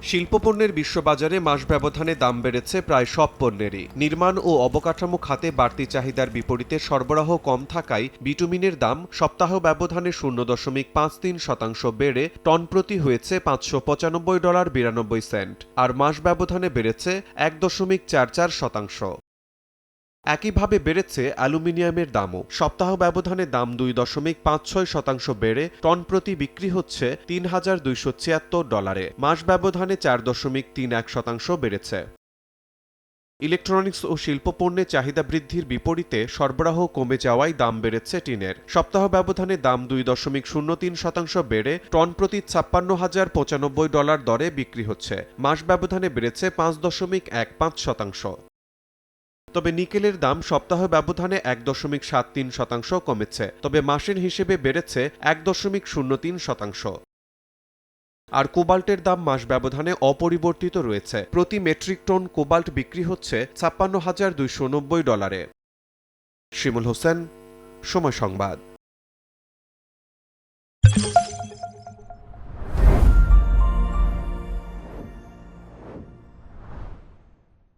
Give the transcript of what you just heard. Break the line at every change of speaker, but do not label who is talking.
শিল্পপণ্যের বিশ্ববাজারে মাস ব্যবধানে দাম বেড়েছে প্রায় সব পণ্যেরই। নির্মাণ ও অবকাঠামো খাতে বাড়তি চাহিদার বিপরীতে সরবরাহ কম থাকায় বিটুমিনের দাম সপ্তাহ ব্যবধানে 0.53% বেড়ে টন প্রতি হয়েছে $595.92, আর মাস ব্যবধানে বেড়েছে 1.44%। একইভাবে বেড়েছে অ্যালুমিনিয়ামের দামও। সপ্তাহ ব্যবধানে দাম 2.56% বেড়ে টন প্রতি বিক্রি হচ্ছে $3,276। মাস ব্যবধানে 4.31% বেড়েছে। ইলেকট্রনিক্স ও শিল্পপণ্যে চাহিদা বৃদ্ধির বিপরীতে সরবরাহ কমে যাওয়ায় দাম বেড়েছে টিনের। সপ্তাহ ব্যবধানে দাম 2.03% বেড়ে টন প্রতি $56,095 দরে বিক্রি হচ্ছে। মাস ব্যবধানে বেড়েছে 5.15%। তবে নিকেলের দাম সপ্তাহ ব্যবধানে 1.73% কমেছে, তবে মাসের হিসেবে বেড়েছে 1.03%। আর কোবাল্টের দাম মাস ব্যবধানে অপরিবর্তিত রয়েছে। প্রতি মেট্রিক টন কোবাল্ট বিক্রি হচ্ছে $56,290। শিমুল হোসেন, সময় সংবাদ।